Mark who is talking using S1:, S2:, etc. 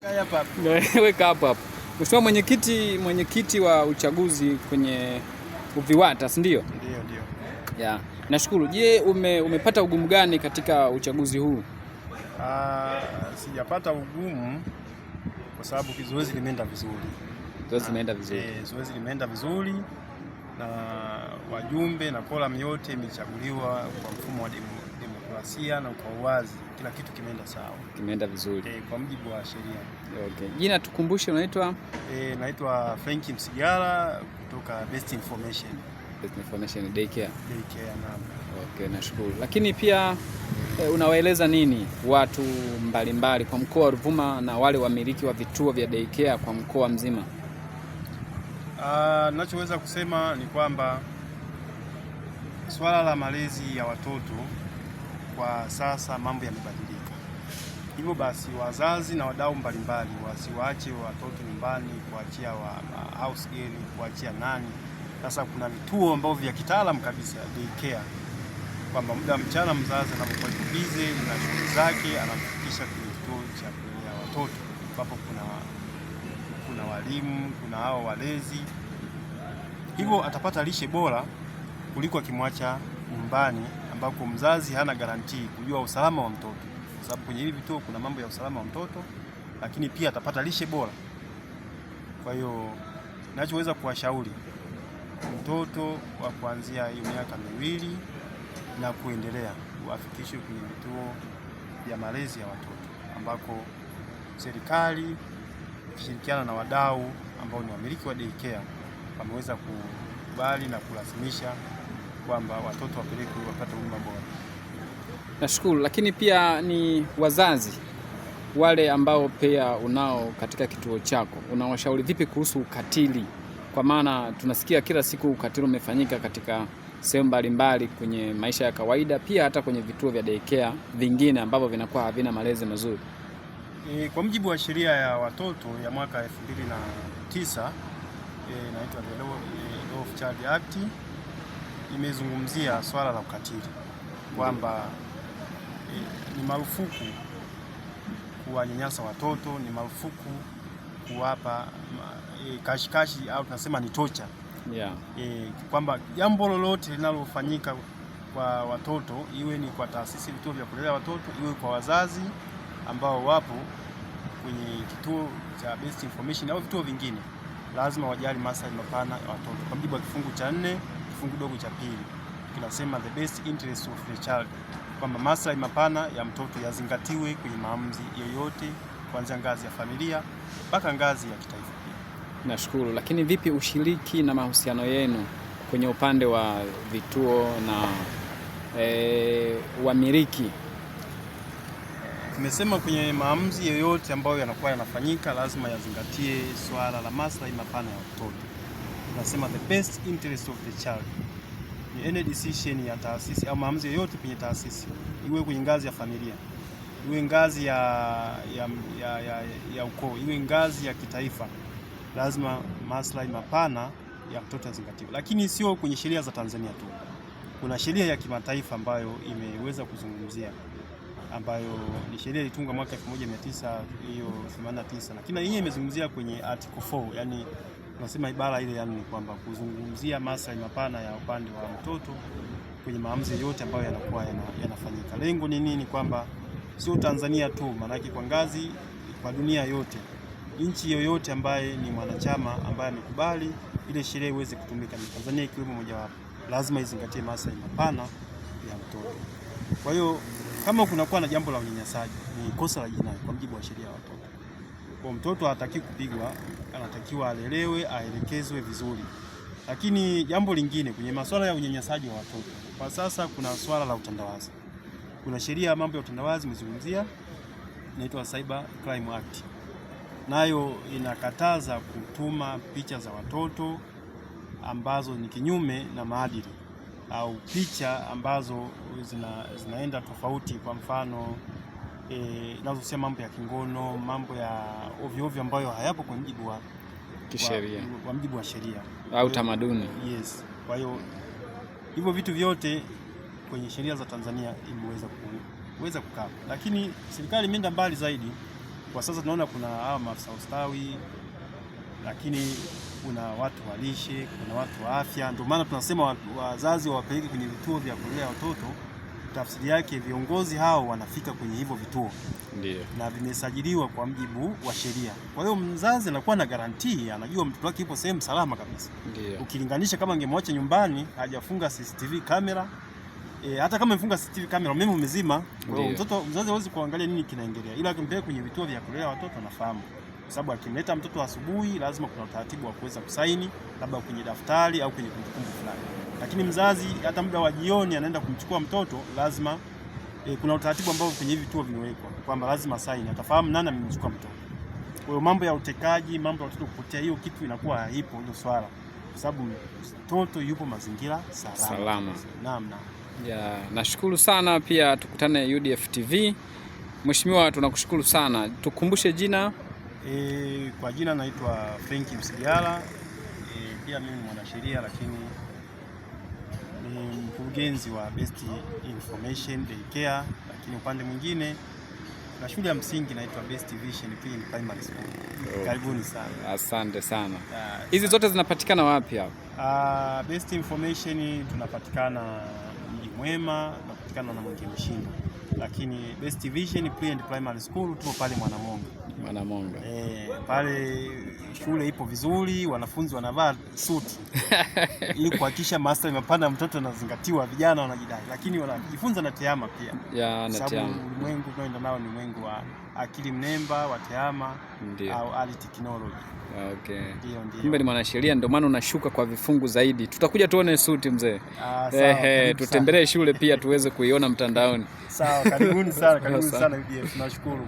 S1: Weka hapo hapo. Mheshimiwa mwenyekiti wa uchaguzi kwenye UVIWATA, si ndio?
S2: Ndio.
S1: Yeah. Nashukuru. Je, umepata ugumu gani katika uchaguzi huu?
S2: Sijapata ugumu kwa sababu zoezi limeenda vizuri.
S1: Zoezi
S2: limeenda vizuri na wajumbe na kolam yote imechaguliwa kwa mfumo wa demokrasia na kwa uwazi. Kila kitu kimeenda sawa.
S1: Kimeenda vizuri.
S2: Kwa mujibu wa sheria.
S1: Okay. Jina tukumbushe, unaitwa?
S2: Naitwa Frank Msigala kutoka Best Information.
S1: Best Information Daycare.
S2: Naam.
S1: Okay, nashukuru. Lakini pia unawaeleza nini watu mbalimbali kwa mkoa wa Ruvuma na wale wamiliki wa vituo vya daycare kwa mkoa mzima?
S2: Ninachoweza kusema ni kwamba swala la malezi ya watoto kwa sasa mambo yamebadilika. Hivyo basi wazazi na wadau mbalimbali wasiwaache watoto nyumbani, kuachia house girl, kuachia nani. Sasa kuna vituo ambavyo vya kitaalamu kabisa daycare, kwamba muda mchana mzazi anapokuwa busy na shughuli zake anafikisha kwenye kituo cha kulea watoto ambapo kuna walimu, kuna hao walezi. Hivyo atapata lishe bora kuliko akimwacha nyumbani ambako mzazi hana garantii kujua usalama wa mtoto, kwa sababu kwenye hivi vituo kuna mambo ya usalama wa mtoto, lakini pia atapata lishe bora. Kwa hiyo ninachoweza kuwashauri mtoto wa kuanzia hiyo miaka 2 na kuendelea wafikishwe kwenye vituo vya malezi ya watoto ambako serikali ikishirikiana na wadau ambao ni wamiliki wa daycare wameweza kukubali na kurasimisha kwamba watoto wapelekwe wapate huduma bora.
S1: Nashukuru. Lakini pia ni wazazi wale ambao pia unao katika kituo chako, unawashauri vipi kuhusu ukatili? Kwa maana tunasikia kila siku ukatili umefanyika katika sehemu mbalimbali kwenye maisha ya kawaida, pia hata kwenye vituo vya daycare vingine ambavyo vinakuwa havina malezi mazuri.
S2: Kwa mujibu wa sheria ya watoto ya mwaka 2009 inaitwa The Law of Child Act, imezungumzia swala la ukatili kwamba ni marufuku kuwanyanyasa watoto, ni marufuku kuwapa kashikashi au tunasema ni torture.
S1: Yeah.
S2: Kwamba jambo lolote linalofanyika kwa watoto, iwe ni kwa taasisi vituo vya kulelea watoto, iwe kwa wazazi ambao wapo kwenye kituo cha Best Information au vituo vingine, lazima wajali maslahi mapana ya watoto. Kwa mujibu wa kifungu cha 4 kifungu dogo cha 2 kinasema the best interest of the child, kwamba maslahi mapana ya mtoto yazingatiwe kwenye maamuzi yoyote kuanzia ngazi ya familia mpaka ngazi ya kitaifa.
S1: Nashukuru. Lakini vipi ushiriki na mahusiano yenu kwenye upande wa vituo na wamiliki?
S2: Tumesema kwenye maamuzi yoyote ambayo yanakuwa yanafanyika lazima yazingatie swala la maslahi mapana ya watoto. Tunasema the best interest of the child. Ni any decision ya taasisi au maamuzi yoyote kwenye taasisi, iwe kwenye ngazi ya familia, iwe ngazi ya ukoo, iwe ngazi ya kitaifa, lazima maslahi mapana ya mtoto yazingatiwe. Lakini sio kwenye sheria za Tanzania tu. Kuna sheria ya kimataifa ambayo imeweza kuzungumzia, ambayo ni sheria ilitungwa mwaka 1989, lakini hii imezungumzia kwenye article 4, yani tunasema ibara ile yani kwamba kuzungumzia maslahi mapana ya upande wa mtoto kwenye maamuzi yote ambayo yanakuwa yanafanyika. Lengo ni nini? Kwamba sio Tanzania tu, maanake kwa dunia yote, nchi yoyote ambaye ni mwanachama ambaye amekubali ile sheria iweze kutumika, ni Tanzania ikiwemo mojawapo, lazima izingatie maslahi mapana ya mtoto. Kwa hiyo kama kunakuwa na jambo la unyanyasaji, ni kosa la jinai kwa mujibu wa sheria ya watoto. Kwa mtoto hataki kupigwa, anatakiwa alelewe, aelekezwe vizuri. Lakini jambo lingine kwenye masuala ya unyanyasaji wa watoto, kwa sasa kuna swala la utandawazi. Kuna sheria ya mambo ya utandawazi imezungumzia, inaitwa Cyber Crime Act. Nayo inakataza kutuma picha za watoto ambazo ni kinyume na maadili au picha ambazo zinaenda tofauti. Kwa mfano inazosema mambo ya kingono, mambo ya ovyo ambayo hayapo kwa mujibu wa kisheria, kwa mujibu wa sheria
S1: au tamaduni.
S2: Yes. Kwa hiyo hivyo vitu vyote kwenye sheria za Tanzania imeweza kukaa, lakini serikali imeenda mbali zaidi Kwa sasa tunaona kuna hawa maafisa ustawi, lakini kuna watu wa lishe, kuna watu wa afya. Ndio maana tunasema wazazi wawapeleke kwenye vituo vya kulea watoto. Tafsiri yake viongozi hao wanafika kwenye hivyo vituo, ndio, na vimesajiliwa kwa mujibu wa sheria. Kwa hiyo mzazi anakuwa na garantii, anajua mtoto wake yupo sehemu salama kabisa. Ndio. Ukilinganisha kama angemwacha nyumbani hajafunga CCTV kamera, hata kama amefunga CCTV kamera umeme umezima, kwa hiyo mzazi hawezi kuangalia nini kinaendelea, ila akimpeleka kwenye vituo vya kulea watoto anafahamu, kwa sababu akimleta mtoto asubuhi lazima kuna utaratibu wa kuweza kusaini labda kwenye daftari au kwenye kumbukumbu fulani. Lakini mzazi hata muda wa jioni anaenda kumchukua mtoto, lazima kuna utaratibu ambao kwenye hivi vituo vimewekwa kwamba lazima saini, atafahamu nani amemchukua mtoto. Kwa hiyo mambo ya utekaji, mambo ya watoto kupotea, hiyo kitu inakuwa haipo hilo swala, kwa sababu mtoto yupo mazingira salama. Naam.
S1: Ya, nashukuru sana, pia tukutane UDF TV. Mheshimiwa, tunakushukuru sana. Tukumbushe jina.
S2: Kwa jina naitwa Frank Msigala. Pia mimi ni mwanasheria, lakini ni mkurugenzi wa Best Information Daycare, lakini upande mwingine na shule ya msingi inaitwa Best Vision Primary School. Karibuni sana.
S1: Asante sana. Hizi zote zinapatikana wapi hapa?
S2: Best Information tunapatikana Mji Mwema, tunapatikana na Mwenge Mshindo, lakini Best Vision Primary School tupo pale Mwanamonga. Pale shule ipo vizuri, wanafunzi wanavaa suti ili kuhakikisha master imepanda, mtoto anazingatiwa, vijana wanajidai, lakini wanajifunza na TEHAMA pia. Sababu ulimwengu tunaenda nao ni ulimwengu wa akili mnemba wa TEHAMA au early technology.
S1: Okay. Kumbe ni mwanasheria, ndio maana unashuka kwa vifungu zaidi. Tutakuja tuone suti mzee. Tutembelee shule pia tuweze kuiona mtandaoni.
S2: Sawa, karibuni sana UDF. Tunashukuru.